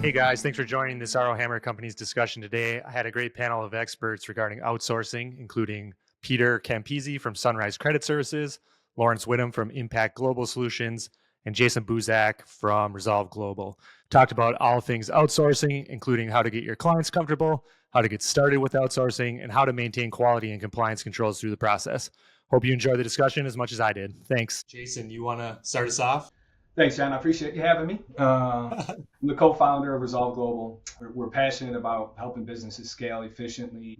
Hey guys, thanks for joining this R.O.Hammer company's discussion today. I had a great panel of experts regarding outsourcing, including Peter Campisi from Sunrise Credit Services, Laurence Whittam from Impact Global Solutions, and Jason Buzak from Resolv.Global. Talked about all things outsourcing, including how to get your clients comfortable, how to get started with outsourcing, and how to maintain quality and compliance controls through the process. Hope you enjoyed the discussion as much as I did. Thanks. Jason, you want to start us off? Thanks, John. I appreciate you having me. I'm the co-founder of Resolv.Global. We're passionate about helping businesses scale efficiently.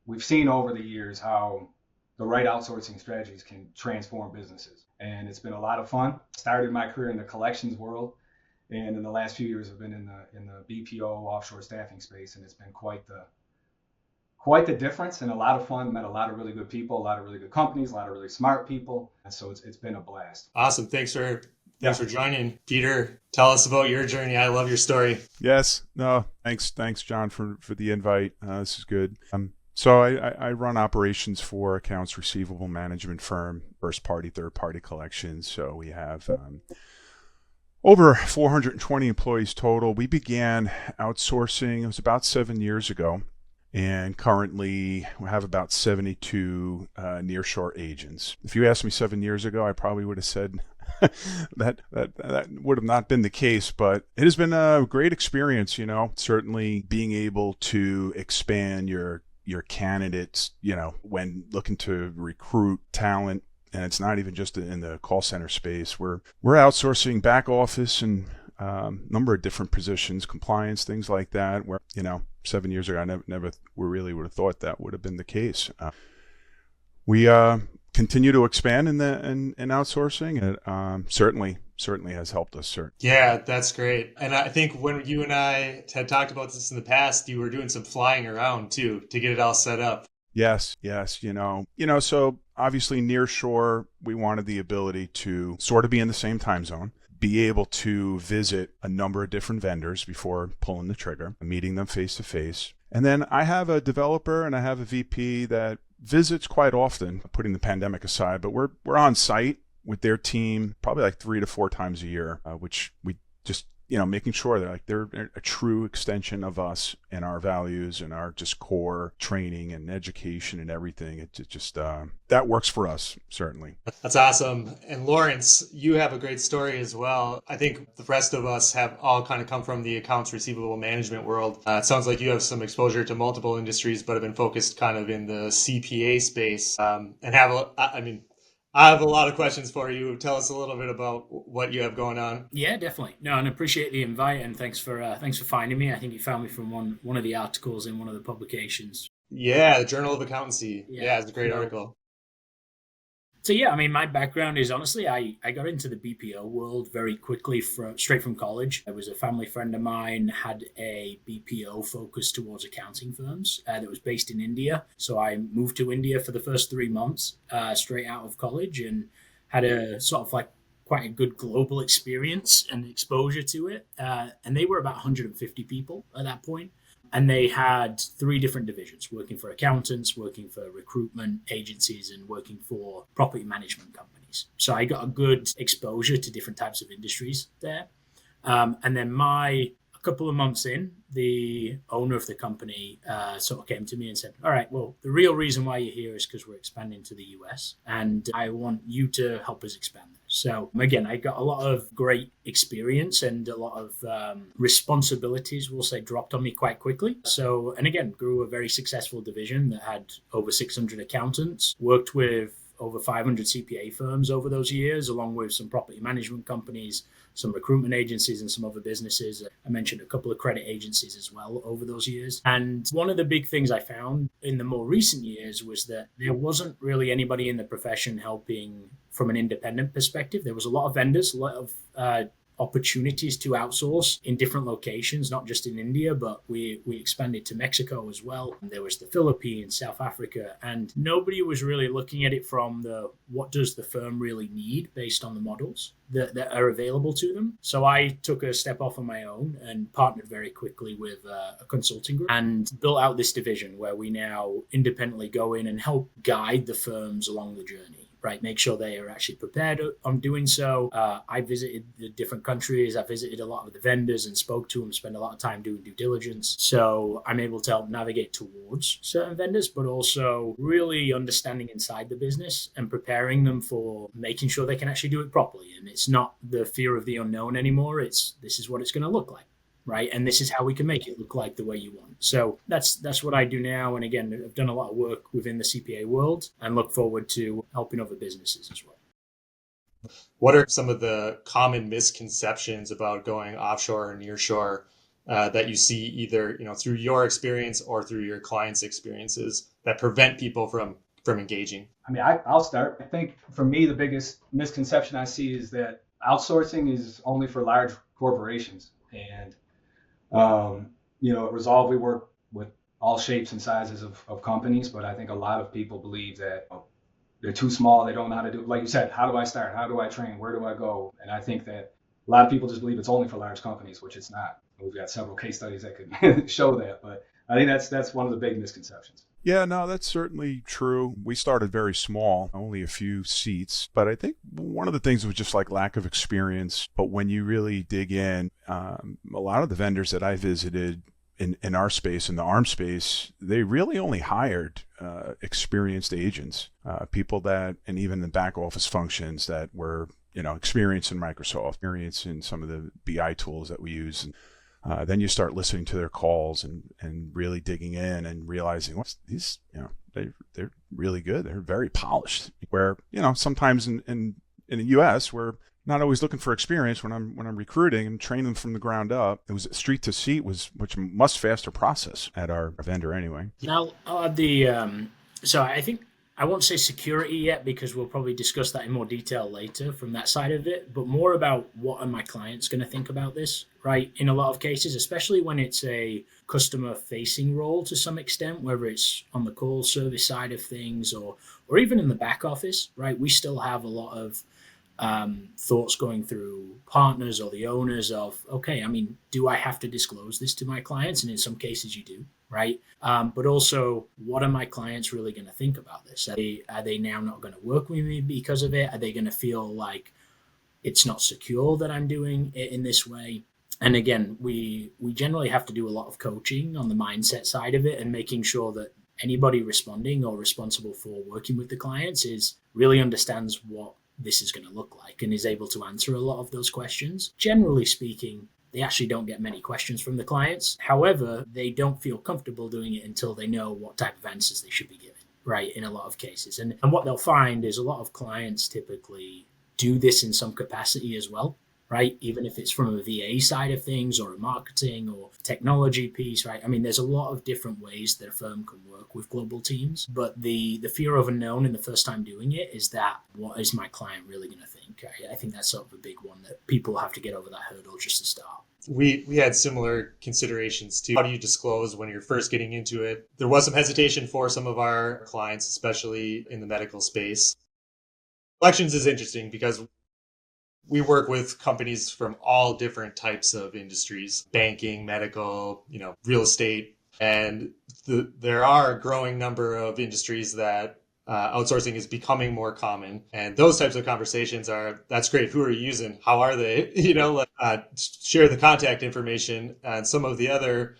We've seen over the years how the right outsourcing strategies can transform businesses, and it's been a lot of fun. Started my career in the collections world, and in the last few years, I've been in the BPO offshore staffing space, and it's been quite the difference and a lot of fun. Met a lot of really good people, a lot of really good companies, a lot of really smart people. And so it's been a blast. Awesome. Thanks for joining. Peter, tell us about your journey. I love your story. Yes. No, thanks, John, for the invite. This is good. So I run operations for accounts receivable management firm, first party, third party collections. So we have over 420 employees total. We began outsourcing, it was about 7 years ago. And currently, we have about 72 nearshore agents. If you asked me 7 years ago, I probably would have said that would have not been the case. But it has been a great experience, certainly being able to expand your candidates, when looking to recruit talent. And it's not even just in the call center space. We're outsourcing back office and number of different positions, compliance, things like that, where, 7 years ago, I never really would have thought that would have been the case. We continue to expand in outsourcing. It certainly has helped us, sir. Yeah, that's great. And I think when you and I had talked about this in the past, you were doing some flying around too to get it all set up. Yes. So obviously near shore, we wanted the ability to sort of be in the same time zone, be able to visit a number of different vendors before pulling the trigger, meeting them face to face. And then I have a developer and I have a VP that visits quite often, putting the pandemic aside, but we're on site with their team probably like 3 to 4 times a year, which we just, making sure that they're a true extension of us and our values and our just core training and education and everything. It just, that works for us, certainly. That's awesome. And Laurence, you have a great story as well. I think the rest of us have all kind of come from the accounts receivable management world. It sounds like you have some exposure to multiple industries, but have been focused kind of in the CPA space, and I have a lot of questions for you. Tell us a little bit about what you have going on. Yeah, definitely. No, and appreciate the invite, and thanks for finding me. I think you found me from one of the articles in one of the publications. Yeah, the Journal of Accountancy. Yeah, it's a great article. So yeah, my background is honestly, I got into the BPO world very quickly straight from college. I was a family friend of mine, had a BPO focus towards accounting firms that was based in India. So I moved to India for the first 3 months straight out of college and had a sort of like quite a good global experience and exposure to it. And they were about 150 people at that point. And they had 3 different divisions, working for accountants, working for recruitment agencies, and working for property management companies. So I got a good exposure to different types of industries there. And then a couple of months in, the owner of the company sort of came to me and said, all right, well, the real reason why you're here is because we're expanding to the US, and I want you to help us expand there. So again, I got a lot of great experience and a lot of responsibilities, we'll say, dropped on me quite quickly. So, and again, grew a very successful division that had over 600 accountants, worked with over 500 CPA firms over those years, along with some property management companies, some recruitment agencies, and some other businesses. I mentioned a couple of credit agencies as well over those years. And one of the big things I found in the more recent years was that there wasn't really anybody in the profession helping from an independent perspective. There was a lot of vendors, a lot of opportunities to outsource in different locations, not just in India, but we expanded to Mexico as well. And there was the Philippines, South Africa, and nobody was really looking at it from the what does the firm really need based on the models that are available to them. So I took a step off on my own and partnered very quickly with a consulting group and built out this division where we now independently go in and help guide the firms along the journey right? Make sure they are actually prepared on doing so. I visited the different countries. I visited a lot of the vendors and spoke to them, spent a lot of time doing due diligence. So I'm able to help navigate towards certain vendors, but also really understanding inside the business and preparing them for making sure they can actually do it properly. And it's not the fear of the unknown anymore. It's this is what it's going to look like. Right. And this is how we can make it look like the way you want. So that's what I do now. And again, I've done a lot of work within the CPA world and look forward to helping other businesses as well. What are some of the common misconceptions about going offshore or nearshore that you see either, through your experience or through your clients' experiences that prevent people from engaging? I mean, I'll start. I think for me, the biggest misconception I see is that outsourcing is only for large corporations. And at Resolv, we work with all shapes and sizes of companies, but I think a lot of people believe that they're too small. They don't know how to do it. Like you said, how do I start? How do I train? Where do I go? And I think that a lot of people just believe it's only for large companies, which it's not. We've got several case studies that could show that, but I think that's one of the big misconceptions. Yeah, no, that's certainly true. We started very small, only a few seats, but I think one of the things was just like lack of experience. But when you really dig in, a lot of the vendors that I visited in our space, in the ARM space, they really only hired experienced agents, people that, and even the back office functions that were, experienced in Microsoft, experienced in some of the BI tools that we use. And then you start listening to their calls and really digging in and realizing these, they're really good. They're very polished. Where, sometimes in the US, we're not always looking for experience when I'm recruiting and training them from the ground up. It was street to seat which a much faster process at our vendor anyway. Now, I'll add the, so I think I won't say security yet because we'll probably discuss that in more detail later from that side of it, but more about what are my clients going to think about this, right? In a lot of cases, especially when it's a customer facing role to some extent, whether it's on the call service side of things or even in the back office, right? We still have a lot of thoughts going through partners or the owners of, okay, I mean, do I have to disclose this to my clients? And in some cases you do, right? But also, what are my clients really going to think about this? Are they now not going to work with me because of it? Are they going to feel like it's not secure that I'm doing it in this way? And again, we generally have to do a lot of coaching on the mindset side of it and making sure that anybody responding or responsible for working with the clients really understands what this is going to look like and is able to answer a lot of those questions. Generally speaking, they actually don't get many questions from the clients. However, they don't feel comfortable doing it until they know what type of answers they should be giving, right, in a lot of cases. And what they'll find is a lot of clients typically do this in some capacity as well, right? Even if it's from a VA side of things or a marketing or technology piece, right? I mean, there's a lot of different ways that a firm can work with global teams, but the fear of unknown in the first time doing it is that, what is my client really going to think? I think that's sort of a big one that people have to get over that hurdle just to start. We had similar considerations too. How do you disclose when you're first getting into it? There was some hesitation for some of our clients, especially in the medical space. Collections is interesting because we work with companies from all different types of industries, banking, medical, real estate. And there are a growing number of industries that outsourcing is becoming more common. And those types of conversations that's great. Who are you using? How are they? Share the contact information. And some of the other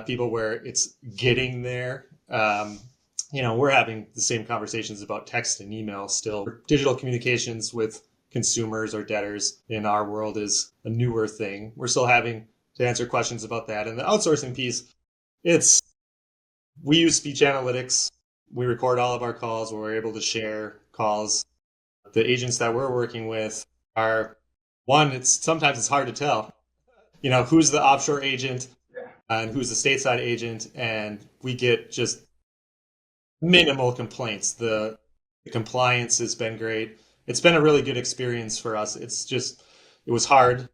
people where it's getting there, we're having the same conversations about text and email still. Digital communications with consumers or debtors in our world is a newer thing. We're still having to answer questions about that. And the outsourcing piece, we use speech analytics. We record all of our calls where we're able to share calls. The agents that we're working with are sometimes it's hard to tell, who's the offshore agent and who's the stateside agent. And we get just minimal complaints. The compliance has been great. It's been a really good experience for us. It was hard.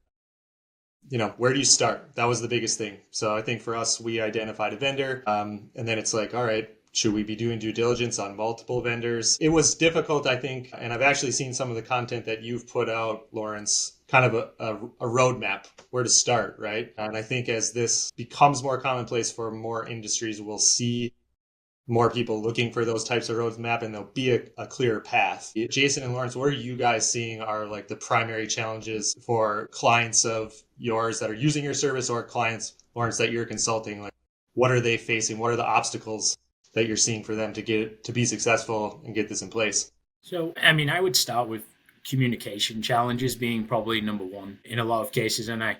Where do you start? That was the biggest thing. So I think for us, we identified a vendor, and then it's like, all right, should we be doing due diligence on multiple vendors? It was difficult, I think, and I've actually seen some of the content that you've put out, Laurence, kind of a roadmap where to start, right? And I think as this becomes more commonplace for more industries, we'll see more people looking for those types of roadmap, and there'll be a clearer path. Jason and Laurence, what are you guys seeing are like the primary challenges for clients of yours that are using your service, or clients, Laurence, that you're consulting? Like, what are they facing? What are the obstacles that you're seeing for them to be successful and get this in place? So, I mean, I would start with communication challenges being probably number one in a lot of cases. And I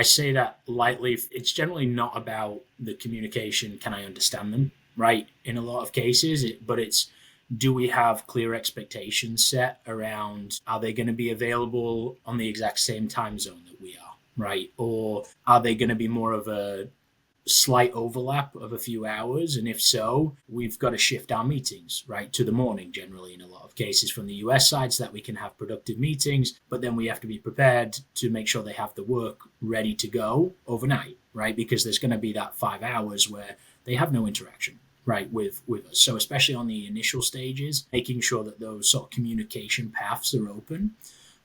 say that lightly. It's generally not about the communication. Can I understand them? Right. In a lot of cases, but it's, do we have clear expectations set around, are they going to be available on the exact same time zone that we are? Right. Or are they going to be more of a slight overlap of a few hours? And if so, we've got to shift our meetings right to the morning, generally in a lot of cases from the US side, so that we can have productive meetings. But then we have to be prepared to make sure they have the work ready to go overnight, right? Because there's going to be that 5 hours where they have no interaction, right, with us. So especially on the initial stages, making sure that those sort of communication paths are open,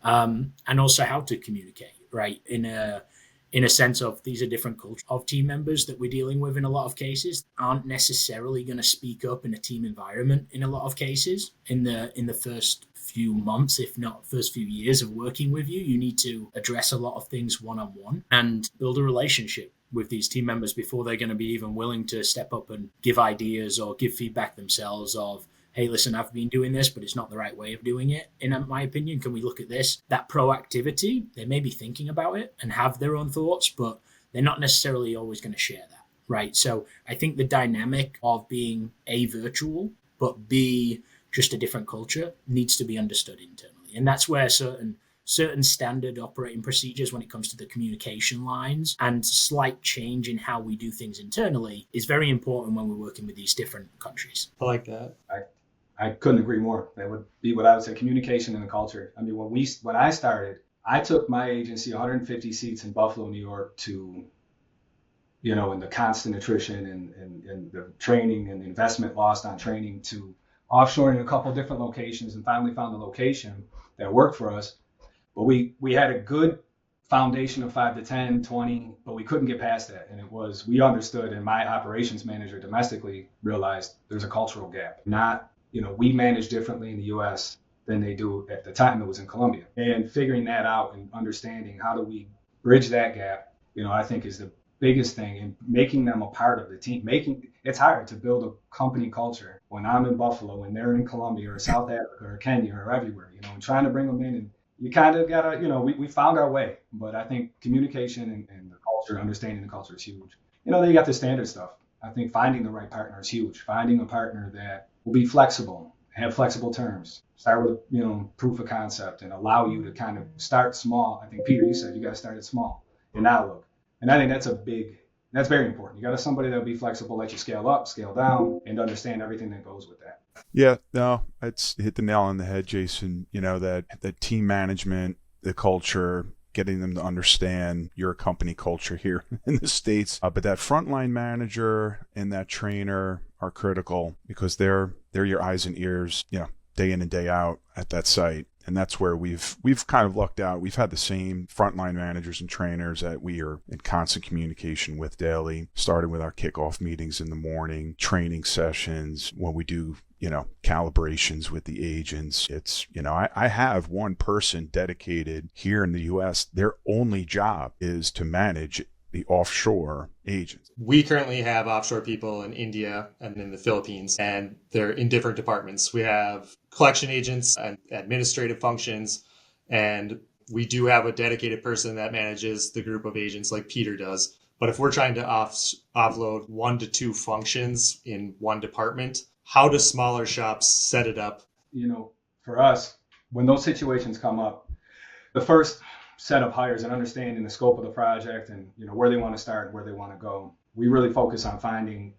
and also how to communicate, right, in a sense of, these are different cultures of team members that we're dealing with in a lot of cases, aren't necessarily going to speak up in a team environment in a lot of cases in the first few months, if not first few years of working with you. You need to address a lot of things one-on-one and build a relationship with these team members before they're going to be even willing to step up and give ideas or give feedback themselves of, hey, listen, I've been doing this, but it's not the right way of doing it. In my opinion, can we look at this? That proactivity, they may be thinking about it and have their own thoughts, but they're not necessarily always going to share that, right? So I think the dynamic of being A, virtual, but B, just a different culture needs to be understood internally. And that's where certain standard operating procedures when it comes to the communication lines and slight change in how we do things internally is very important when we're working with these different countries. I like that. I couldn't agree more. That would be what I would say, communication and the culture. I mean, when I started, I took my agency 150 seats in Buffalo, New York to, and the constant attrition and the training and the investment lost on training, to offshoring a couple different locations, and finally found a location that worked for us. But we had a good foundation of 5 to 10, 20, but we couldn't get past that. And we understood, and my operations manager domestically realized there's a cultural gap. We manage differently in the US than they do at the time it was in Colombia. And figuring that out and understanding how do we bridge that gap, I think is the biggest thing, and making them a part of the team. It's hard to build a company culture when I'm in Buffalo and they're in Colombia or South Africa or Kenya or everywhere, and trying to bring them in, and you kind of gotta, we found our way. But I think communication and the culture, understanding the culture is huge. Then you got the standard stuff. I think finding the right partner is huge. Finding a partner that will be flexible, have flexible terms, start with, proof of concept, and allow you to kind of start small. I think, Peter, you said you got to start it small and now look. And I think that's very important. You got somebody that'll be flexible, let you scale up, scale down, and understand everything that goes with that. Yeah, no, it's hit the nail on the head, Jason. That team management, the culture, getting them to understand your company culture here in the States. But that frontline manager and that trainer are critical, because they're your eyes and ears, day in and day out at that site. And that's where we've kind of lucked out. We've had the same frontline managers and trainers that we are in constant communication with daily, starting with our kickoff meetings in the morning, training sessions, when we do, calibrations with the agents. It's, I have one person dedicated here in the US. Their only job is to manage the offshore agents. We currently have offshore people in India and in the Philippines, and they're in different departments. We have collection agents and administrative functions, and we do have a dedicated person that manages the group of agents like Peter does. But if we're trying to offload 1 to 2 functions in one department, how do smaller shops set it up? For us, when those situations come up, the first set of hires and understanding the scope of the project and where they want to start and where they want to go, we really focus on finding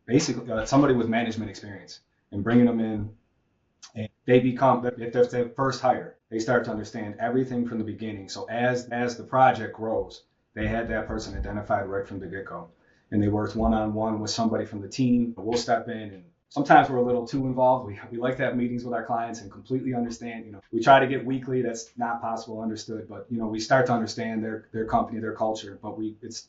basically somebody with management experience and bringing them in. And they become, if that's their first hire, they start to understand everything from the beginning. So as the project grows, they had that person identified right from the get-go, and they worked one-on-one with somebody from the team. We'll step in, and sometimes we're a little too involved. We like to have meetings with our clients and completely understand. We try to get weekly. That's not possible, understood. But we start to understand their company, their culture. But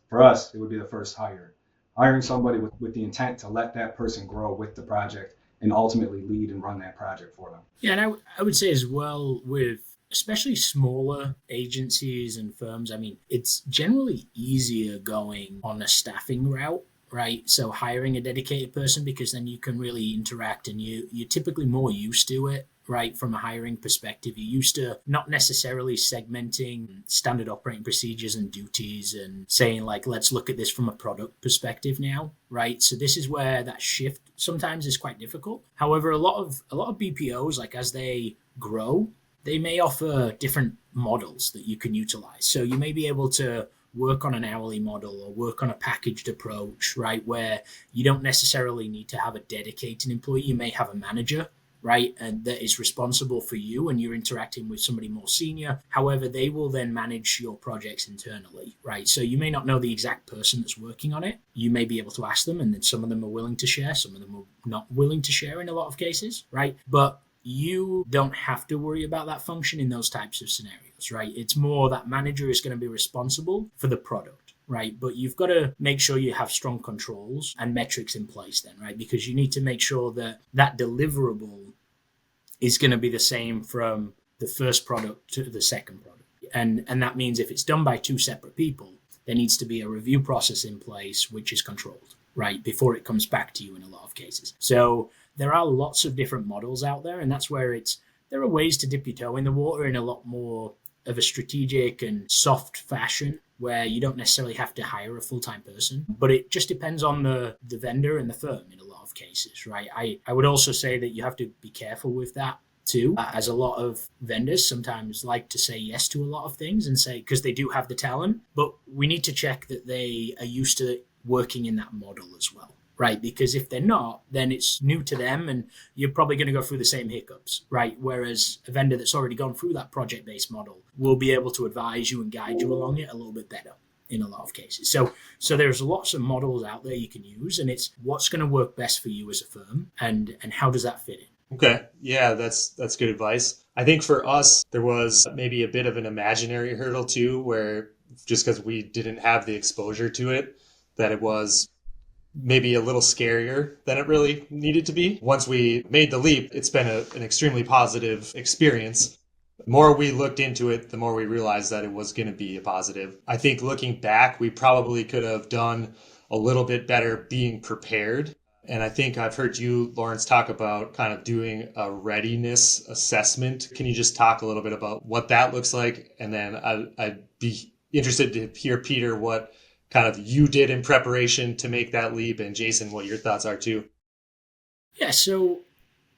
for us, it would be the first hire. hiring somebody with the intent to let that person grow with the project and ultimately lead and run that project for them. Yeah, and I would say as well with especially smaller agencies and firms, I mean, it's generally easier going on a staffing route, right? So hiring a dedicated person because then you can really interact and you're typically more used to it, right? From a hiring perspective, you're used to not necessarily segmenting standard operating procedures and duties and saying like, let's look at this from a product perspective now, right? So this is where that shift sometimes is quite difficult. However, a lot of BPOs, like as they grow, they may offer different models that you can utilize. So you may be able to work on an hourly model or work on a packaged approach, right? Where you don't necessarily need to have a dedicated employee. You may have a manager, right? And that is responsible for you and you're interacting with somebody more senior. However, they will then manage your projects internally, right? So you may not know the exact person that's working on it. You may be able to ask them and then some of them are willing to share. Some of them are not willing to share in a lot of cases, right? But you don't have to worry about that function in those types of scenarios, right? It's more that manager is going to be responsible for the product, right? But you've got to make sure you have strong controls and metrics in place then, right? Because you need to make sure that that deliverable is going to be the same from the first product to the second product. And that means if it's done by two separate people, there needs to be a review process in place, which is controlled, right? Before it comes back to you in a lot of cases. So there are lots of different models out there, and that's where there are ways to dip your toe in the water in a lot more of a strategic and soft fashion where you don't necessarily have to hire a full-time person, but it just depends on the vendor and the firm in a lot of cases, right? I would also say that you have to be careful with that too, as a lot of vendors sometimes like to say yes to a lot of things and say, because they do have the talent, but we need to check that they are used to working in that model as well. Right, because if they're not, then it's new to them and you're probably going to go through the same hiccups, right? Whereas a vendor that's already gone through that project-based model will be able to advise you and guide you along it a little bit better in a lot of cases. So there's lots of models out there you can use, and it's what's going to work best for you as a firm and how does that fit in? Okay. Yeah, that's good advice. I think for us, there was maybe a bit of an imaginary hurdle too, where just because we didn't have the exposure to it, that it was maybe a little scarier than it really needed to be. Once we made the leap, it's been an extremely positive experience. The more we looked into it, the more we realized that it was going to be a positive. I think looking back, we probably could have done a little bit better being prepared. And I think I've heard you, Laurence, talk about kind of doing a readiness assessment. Can you just talk a little bit about what that looks like? And then I'd be interested to hear, Peter, what kind of you did in preparation to make that leap, and Jason, what your thoughts are too. Yeah, so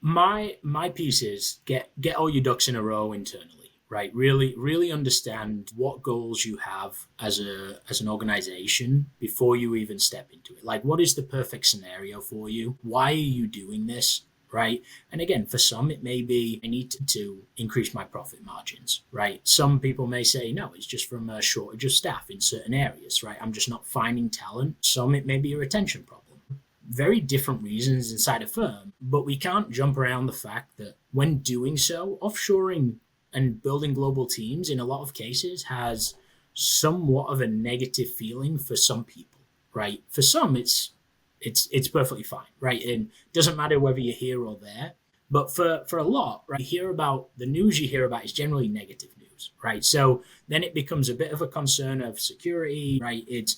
my piece is get all your ducks in a row internally, right? Really understand what goals you have as an organization before you even step into it. Like, what is the perfect scenario for you? Why are you doing this? Right. And again, for some, it may be I need to increase my profit margins. Right. Some people may say, no, it's just from a shortage of staff in certain areas. Right. I'm just not finding talent. Some, it may be a retention problem. Very different reasons inside a firm. But we can't jump around the fact that when doing so, offshoring and building global teams in a lot of cases has somewhat of a negative feeling for some people. Right. For some, it's perfectly fine, right? And it doesn't matter whether you're here or there. But for a lot, right, the news you hear about is generally negative news, right? So then it becomes a bit of a concern of security, right? It's,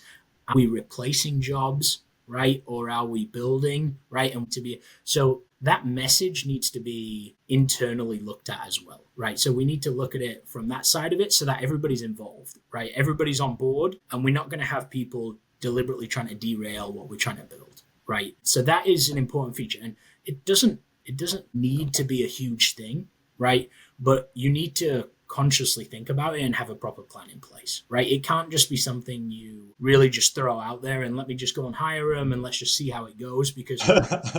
are we replacing jobs, right? Or are we building, right? And so that message needs to be internally looked at as well, right? So we need to look at it from that side of it so that everybody's involved, right? Everybody's on board, and we're not going to have people deliberately trying to derail what we're trying to build, right? So that is an important feature, and it doesn't need to be a huge thing, right? But you need to consciously think about it and have a proper plan in place, right? It can't just be something you really just throw out there and let me just go and hire them and let's just see how it goes, because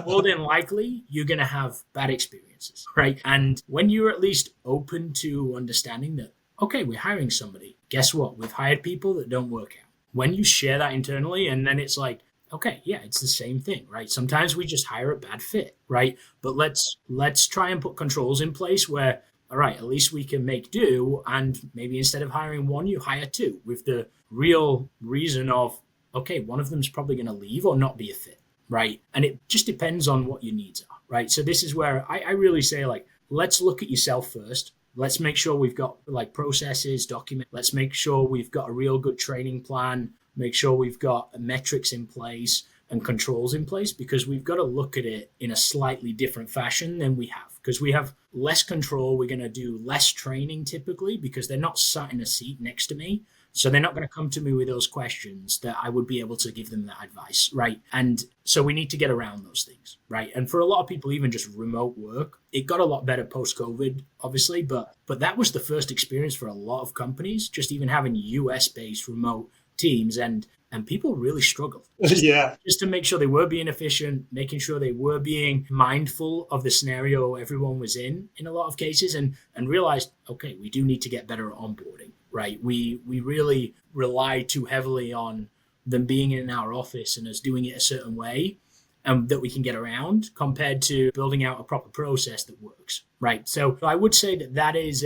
more than likely you're going to have bad experiences, right? And when you're at least open to understanding that, okay, we're hiring somebody, guess what? We've hired people that don't work out. When you share that internally, and then it's like, okay, yeah, it's the same thing, right? Sometimes we just hire a bad fit, right? But let's try and put controls in place where, all right, at least we can make do, and maybe instead of hiring one, you hire two, with the real reason of, okay, one of them's probably going to leave or not be a fit, right? And it just depends on what your needs are, right? So this is where I really say, like, let's look at yourself first. Let's make sure we've got like processes, document. Let's make sure we've got a real good training plan. Make sure we've got metrics in place and controls in place, because we've got to look at it in a slightly different fashion than we have, because we have less control. We're going to do less training typically because they're not sat in a seat next to me. So they're not going to come to me with those questions that I would be able to give them that advice, right? And so we need to get around those things, right? And for a lot of people, even just remote work, it got a lot better post-COVID, obviously, but that was the first experience for a lot of companies, just even having US-based remote teams, and people really struggled. Just to make sure they were being efficient, making sure they were being mindful of the scenario everyone was in a lot of cases, and realized, okay, we do need to get better at onboarding, right? We really rely too heavily on them being in our office and us doing it a certain way that we can get around, compared to building out a proper process that works, right? So I would say that is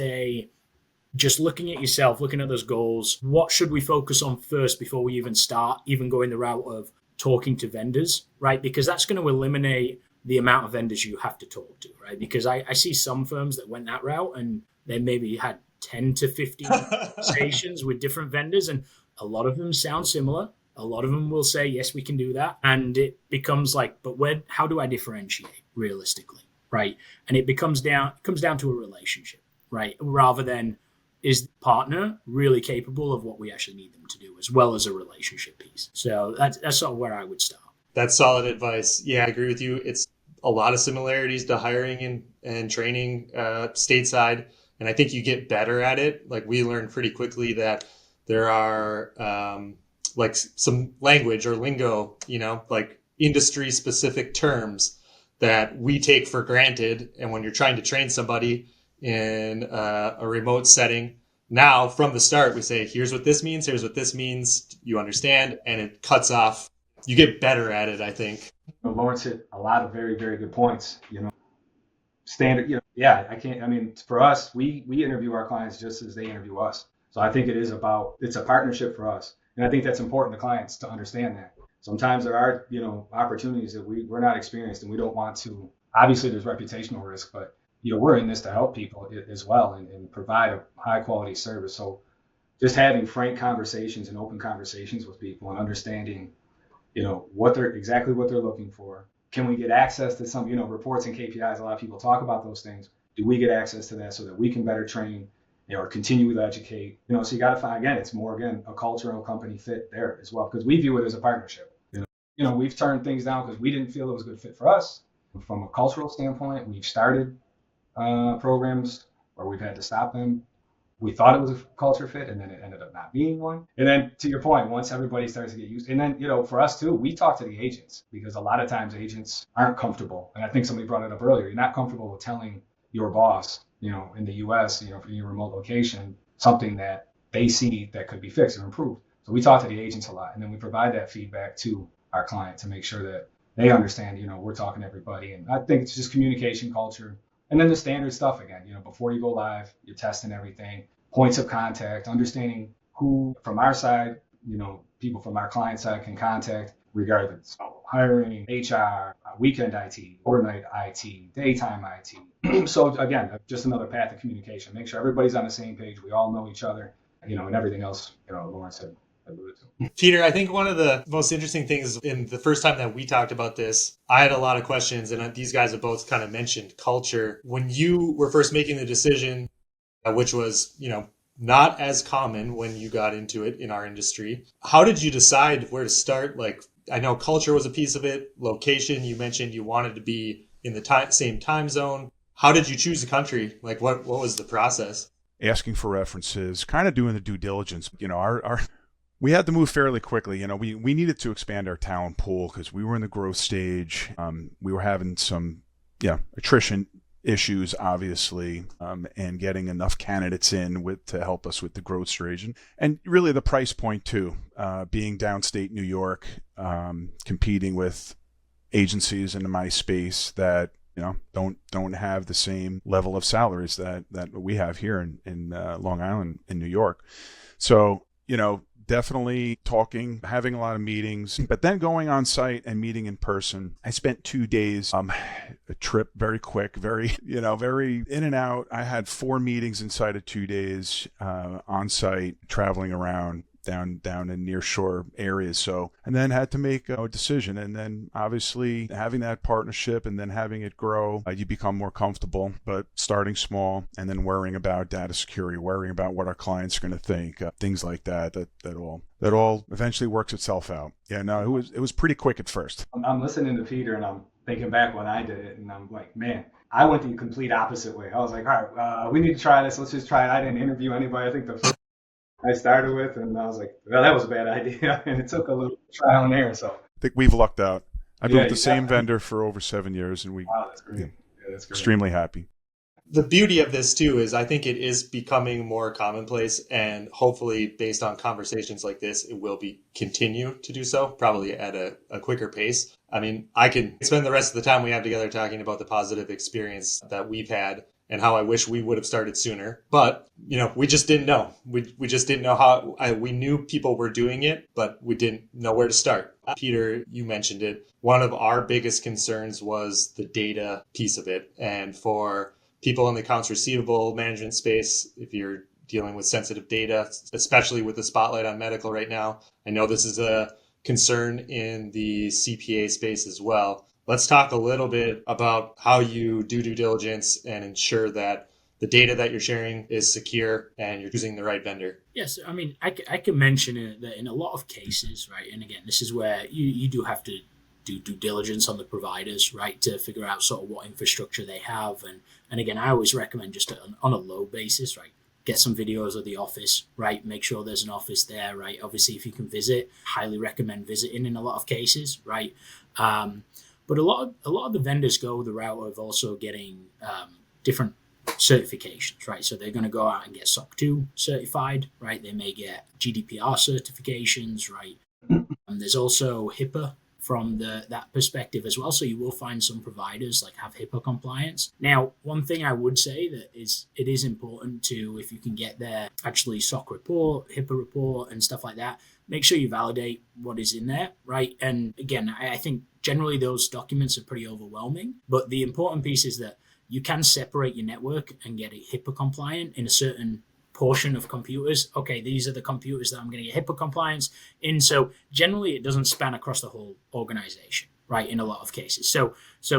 just looking at yourself, looking at those goals. What should we focus on first before we even start, even going the route of talking to vendors, right? Because that's going to eliminate the amount of vendors you have to talk to, right? Because I see some firms that went that route and they maybe had 10 to 15 conversations with different vendors, and a lot of them sound similar. A lot of them will say, yes, we can do that. And it becomes like, but how do I differentiate realistically, right? And it comes down to a relationship, right? Rather than, is the partner really capable of what we actually need them to do, as well as a relationship piece. So that's sort of where I would start. That's solid advice. Yeah, I agree with you. It's a lot of similarities to hiring and training stateside. And I think you get better at it. Like, we learned pretty quickly that there are like some language or lingo, like industry specific terms that we take for granted. And when you're trying to train somebody in a remote setting, now from the start, we say, here's what this means. Here's what this means. You understand. And it cuts off. You get better at it, I think. Laurence hit a lot of very, very good points. Standard, for us, we interview our clients just as they interview us. So I think it's a partnership for us. And I think that's important to clients to understand that. Sometimes there are, opportunities that we're not experienced and we don't want to. Obviously, there's reputational risk, but we're in this to help people as well and provide a high quality service. So just having frank conversations and open conversations with people and understanding, what they're looking for. Can we get access to some, reports and KPIs? A lot of people talk about those things. Do we get access to that so that we can better train or continue to educate? So you got to find, it's more, a cultural company fit there as well, because we view it as a partnership. We've turned things down because we didn't feel it was a good fit for us. From a cultural standpoint, we've started programs where we've had to stop them. We thought it was a culture fit, and then it ended up not being one. And then, to your point, once everybody starts to get used, and then, for us too, we talk to the agents, because a lot of times agents aren't comfortable. And I think somebody brought it up earlier. You're not comfortable with telling your boss, in the US, in your remote location, something that they see that could be fixed or improved. So we talk to the agents a lot, and then we provide that feedback to our client to make sure that they understand, we're talking to everybody. And I think it's just communication culture. And then the standard stuff again, before you go live, you're testing everything, points of contact, understanding who from our side, people from our client side can contact regarding hiring, HR, weekend IT, overnight IT, daytime IT. So again, just another path of communication. Make sure everybody's on the same page. We all know each other, and everything else, Laurence had alluded to. Peter, I think one of the most interesting things in the first time that we talked about this, I had a lot of questions, and these guys have both kind of mentioned culture. When you were first making the decision, which was, not as common when you got into it in our industry, how did you decide where to start? Like, I know culture was a piece of it. Location, you mentioned you wanted to be in the same time zone. How did you choose the country? Like, what was the process? Asking for references, kind of doing the due diligence. We had to move fairly quickly. We needed to expand our talent pool because we were in the growth stage. We were having some, attrition issues, obviously, and getting enough candidates in to help us with the growth stage. And really the price point too, being downstate New York, competing with agencies in my space that, don't have the same level of salaries that we have here in Long Island, in New York. So, definitely talking, having a lot of meetings, but then going on site and meeting in person. I spent 2 days, a trip, very quick, very in and out. I had 4 meetings inside of 2 days, on site, traveling around down in nearshore areas. So, and then had to make a decision. And then obviously having that partnership and then having it grow, you become more comfortable, but starting small and then worrying about data security, worrying about what our clients are going to think, things like that all eventually works itself out. Yeah, no, it was pretty quick at first. I'm listening to Peter and I'm thinking back when I did it, and I'm like, man, I went the complete opposite way. I was like, all right, we need to try this. Let's just try it. I didn't interview anybody. I think the first I started with, and I was like, well, that was a bad idea. And it took a little trial and error. So I think we've lucked out. I've been with the same vendor for over 7 years, and wow, that's great. Yeah, that's great. Extremely happy. The beauty of this too is I think it is becoming more commonplace, and hopefully based on conversations like this, it will continue to do so, probably at a quicker pace. I mean, I can spend the rest of the time we have together talking about the positive experience that we've had and how I wish we would have started sooner. But, we just didn't know. We just didn't know how. We knew people were doing it, but we didn't know where to start. Peter, you mentioned it. One of our biggest concerns was the data piece of it. And for people in the accounts receivable management space, if you're dealing with sensitive data, especially with the spotlight on medical right now, I know this is a concern in the CPA space as well. Let's talk a little bit about how you do due diligence and ensure that the data that you're sharing is secure and you're choosing the right vendor. Yes, I mean, I can mention that in a lot of cases, right? And again, this is where you do have to do due diligence on the providers, right, to figure out sort of what infrastructure they have. And again, I always recommend just on a low basis, right? Get some videos of the office, right? Make sure there's an office there, right? Obviously, if you can visit, highly recommend visiting in a lot of cases, right? But a lot of the vendors go the route of also getting different certifications, right? So they're going to go out and get SOC 2 certified, right? They may get GDPR certifications, right? There's also HIPAA from that perspective as well. So you will find some providers like have HIPAA compliance. Now, one thing I would say that it is important to, if you can get their actually SOC report, HIPAA report and stuff like that, make sure you validate what is in there, right? And again, I think generally those documents are pretty overwhelming, but the important piece is that you can separate your network and get it HIPAA compliant in a certain portion of computers. Okay, these are the computers that I'm going to get HIPAA compliance in. So generally it doesn't span across the whole organization, right, in a lot of cases. So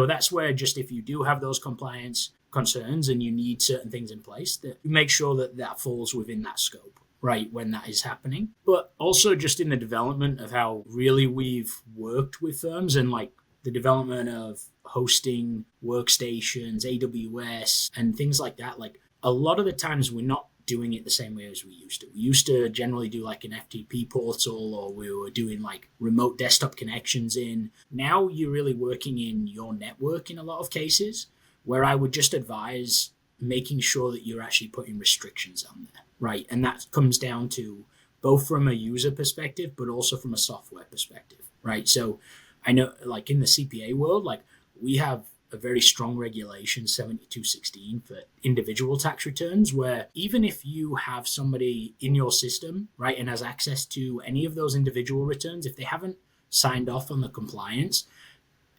that's where just if you do have those compliance concerns and you need certain things in place, that you make sure that falls within that scope, right, when that is happening. But also just in the development of how really we've worked with firms and like the development of hosting workstations, AWS, and things like that. Like a lot of the times we're not doing it the same way as we used to. We used to generally do like an FTP portal, or we were doing like remote desktop connections in. Now you're really working in your network in a lot of cases, where I would just advise making sure that you're actually putting restrictions on there, right? And that comes down to both from a user perspective, but also from a software perspective, right? So I know like in the CPA world, like we have a very strong regulation, 7216, for individual tax returns, where even if you have somebody in your system, right, and has access to any of those individual returns, if they haven't signed off on the compliance,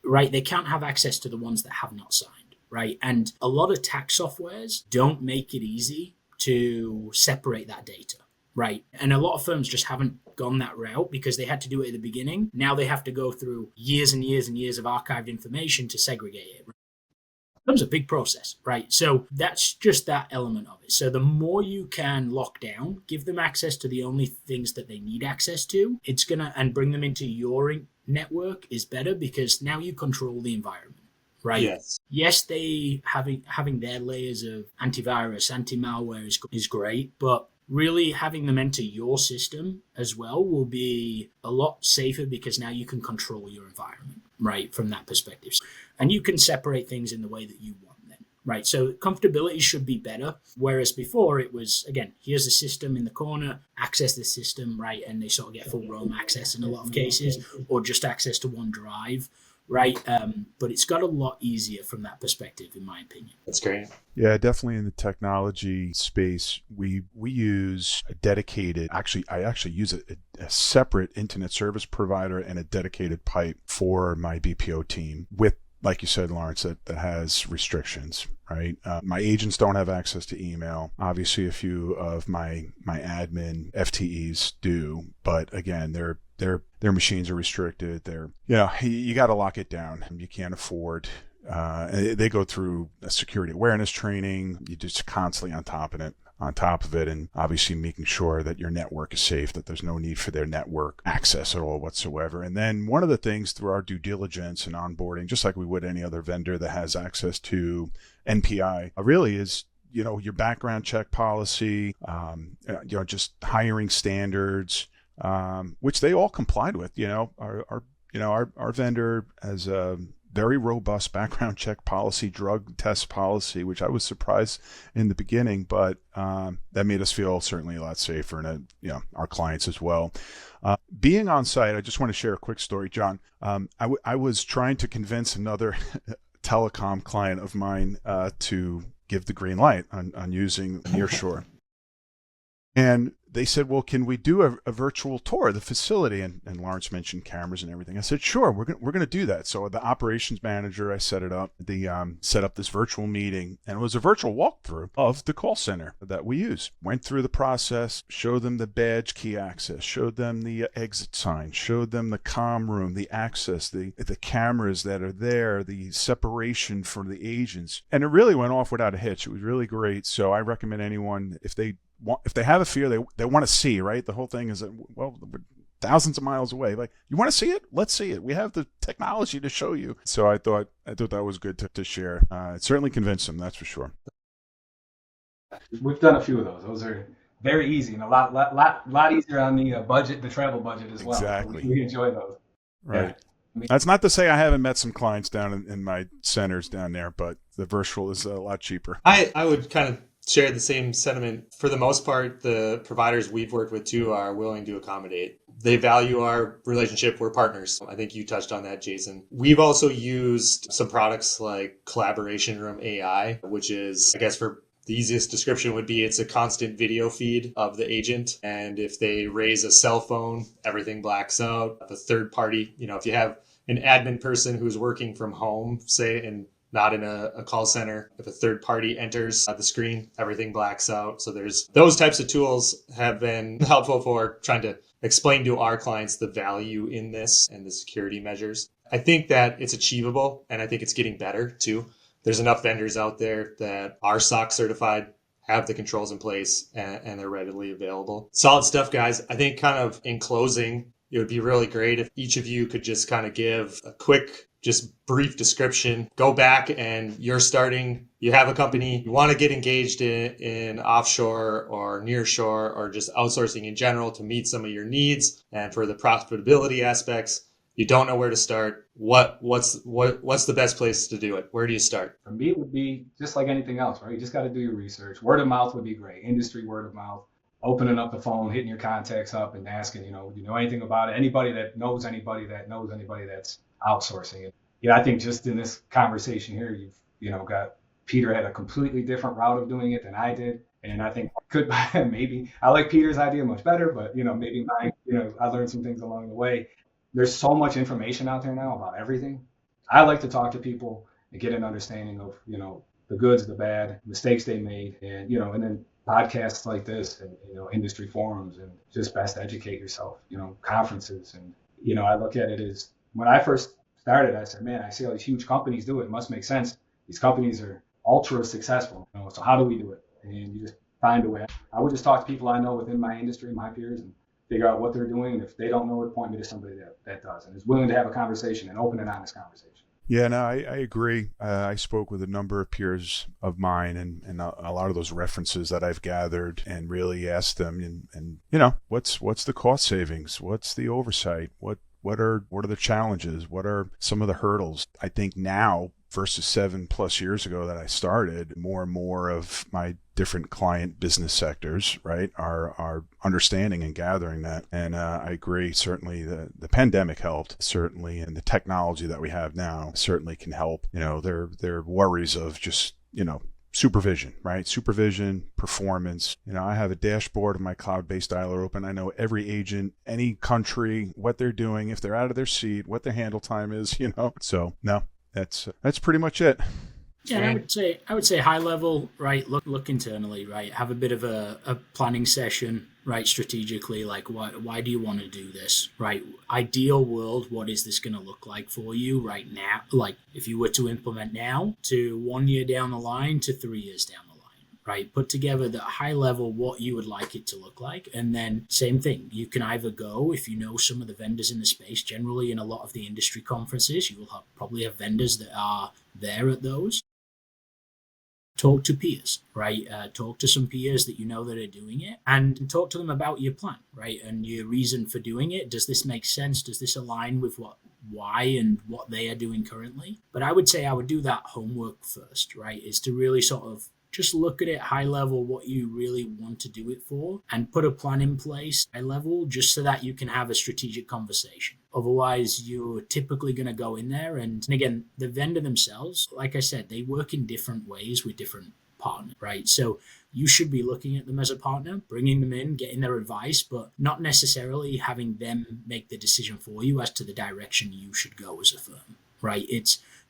right, they can't have access to the ones that have not signed, right? And a lot of tax softwares don't make it easy to separate that data, right? And a lot of firms just haven't gone that route because they had to do it at the beginning. Now they have to go through years and years and years of archived information to segregate it. That was a big process, right? So that's just that element of it. So the more you can lock down, give them access to the only things that they need access to, it's gonna, and bring them into your network is better because now you control the environment. Right. Yes, they having their layers of antivirus, anti-malware is great, but really having them enter your system as well will be a lot safer because now you can control your environment, right, from that perspective. And you can separate things in the way that you want them, right? So comfortability should be better, whereas before it was, again, here's a system in the corner, access this system, right, and they sort of get full roam access in a lot of cases, or just access to one drive. right? But it's got a lot easier from that perspective, in my opinion. That's great. Yeah, definitely in the technology space, we use a dedicated, I actually use a separate internet service provider and a dedicated pipe for my BPO team with, like you said, Laurence, that has restrictions, right? My agents don't have access to email. Obviously, a few of my admin FTEs do, but again, their machines are restricted. You got to lock it down. You can't afford. They go through a security awareness training. You just constantly on top of it, and obviously making sure that your network is safe, that there's no need for their network access at all whatsoever. And then one of the things through our due diligence and onboarding, just like we would any other vendor that has access to NPI, really is your background check policy, just hiring standards, which they all complied with. Our vendor has a very robust background check policy, drug test policy, which I was surprised in the beginning, but that made us feel certainly a lot safer, and our clients as well. Being on site, I just want to share a quick story, John. I was trying to convince another telecom client of mine to give the green light on using nearshore. And they said, well, can we do a virtual tour of the facility? And Laurence mentioned cameras and everything. I said, sure, we're going to do that. So the operations manager, I set it up, set up this virtual meeting, and it was a virtual walkthrough of the call center that we use. Went through the process, showed them the badge key access, showed them the exit sign, showed them the comm room, the access, the cameras that are there, the separation from the agents. And it really went off without a hitch. It was really great. So I recommend anyone, if they have a fear, they want to see, right? The whole thing is that, well, we're thousands of miles away. Like, you want to see it? Let's see it. We have the technology to show you. So I thought that was good to share. It certainly convinced them, that's for sure. We've done a few of those. Those are very easy and a lot easier on the travel budget as well. Exactly. We enjoy those. Right. Yeah. That's not to say I haven't met some clients down in my centers down there, but the virtual is a lot cheaper. I would kind of share the same sentiment. For the most part, the providers we've worked with too are willing to accommodate. They value our relationship. We're partners. I think you touched on that, Jason. We've also used some products like Collaboration Room AI, which is, I guess, for the easiest description would be it's a constant video feed of the agent. And if they raise a cell phone, everything blacks out. The third party, if you have an admin person who's working from home, say, and not in a call center, if a third party enters the screen, everything blacks out. So there's those types of tools have been helpful for trying to explain to our clients the value in this and the security measures. I think that it's achievable, and I think it's getting better too. There's enough vendors out there that are SOC certified, have the controls in place, and they're readily available. Solid stuff, guys. I think kind of in closing, it would be really great if each of you could just kind of give a quick, just brief description. Go back and you have a company, you want to get engaged in offshore or nearshore or just outsourcing in general to meet some of your needs. And for the profitability aspects, you don't know where to start. What's the best place to do it? Where do you start? For me, it would be just like anything else, right? You just got to do your research. Word of mouth would be great. Industry word of mouth. Opening up the phone, hitting your contacts up and asking, do you know anything about it? Anybody that knows anybody that's outsourcing. And I think just in this conversation here, you've got Peter had a completely different route of doing it than I did. And I think maybe I like Peter's idea much better, but maybe mine, I learned some things along the way. There's so much information out there now about everything. I like to talk to people and get an understanding of, the goods, the bad, mistakes they made, and then podcasts like this and, industry forums, and just best educate yourself, conferences. And, I look at it as when I first started, I said, man, I see all these huge companies do it. It must make sense. These companies are ultra successful. So how do we do it? And you just find a way. I would just talk to people I know within my industry, my peers, and figure out what they're doing. And if they don't know it, point me to somebody that does and is willing to have a conversation, an open and honest conversation. Yeah, no, I agree. I spoke with a number of peers of mine and a lot of those references that I've gathered, and really asked them, and what's the cost savings? What's the oversight? What are the challenges? What are some of the hurdles? I think now versus 7+ years ago that I started, more and more of my different client business sectors, right, are understanding and gathering that. And I agree, certainly the pandemic helped, certainly, and the technology that we have now certainly can help. Their worries of just, supervision, right? Supervision, performance. I have a dashboard of my cloud-based dialer open. I know every agent, any country, what they're doing, if they're out of their seat, what their handle time is, So no, that's pretty much it. Yeah, and I would say high level, right? Look internally, right? Have a bit of a planning session, right? Strategically, like why do you want to do this, right? Ideal world, what is this going to look like for you right now? Like if you were to implement now, to 1 year down the line, to 3 years down the line, right? Put together the high level what you would like it to look like, and then same thing. You can either go, if you know some of the vendors in the space. Generally, in a lot of the industry conferences, you will probably have vendors that are there at those. Talk to peers, right? Talk to some peers that you know that are doing it, and talk to them about your plan, right? And your reason for doing it. Does this make sense? Does this align with why and what they are doing currently? But I would say I would do that homework first, right? Is to really sort of just look at it high level, what you really want to do it for, and put a plan in place high level, just so that you can have a strategic conversation. Otherwise, you're typically going to go in there. And again, the vendor themselves, like I said, they work in different ways with different partners, right? So you should be looking at them as a partner, bringing them in, getting their advice, but not necessarily having them make the decision for you as to the direction you should go as a firm, right?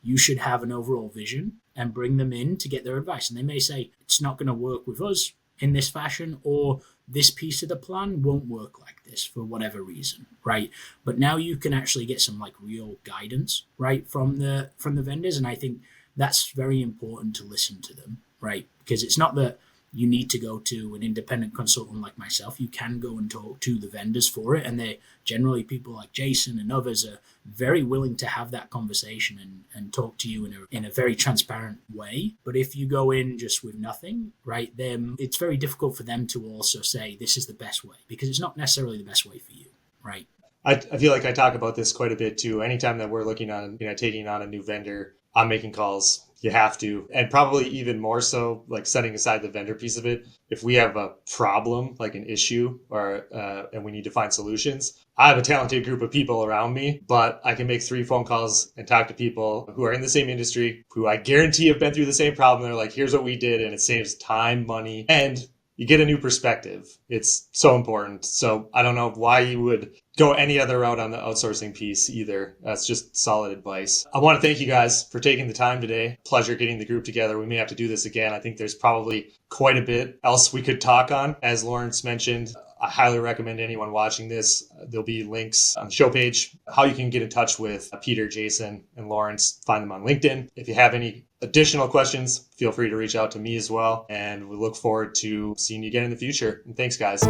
You should have an overall vision and bring them in to get their advice. And they may say, it's not going to work with us in this fashion, or this piece of the plan won't work like this for whatever reason, right? But now you can actually get some like real guidance, right, from the vendors. And I think that's very important to listen to them, right? Because it's not that you need to go to an independent consultant like myself. You can go and talk to the vendors for it. And they generally, people like Jason and others, are very willing to have that conversation and talk to you in a very transparent way. But if you go in just with nothing, right, then it's very difficult for them to also say this is the best way, because it's not necessarily the best way for you, right? I feel like I talk about this quite a bit too. Anytime that we're looking on, taking on a new vendor, I'm making calls. You have to, and probably even more so, like setting aside the vendor piece of it. If we have a problem, like an issue, or and we need to find solutions, I have a talented group of people around me, but I can make 3 phone calls and talk to people who are in the same industry, who I guarantee have been through the same problem. They're like, here's what we did, and it saves time, money, and you get a new perspective. It's so important. So I don't know why you would go any other route on the outsourcing piece either. That's just solid advice. I want to thank you guys for taking the time today. Pleasure getting the group together. We may have to do this again. I think there's probably quite a bit else we could talk on. As Laurence mentioned, I highly recommend anyone watching this. There'll be links on the show page, how you can get in touch with Peter, Jason, and Laurence. Find them on LinkedIn. If you have any additional questions, feel free to reach out to me as well. And we look forward to seeing you again in the future. And thanks, guys.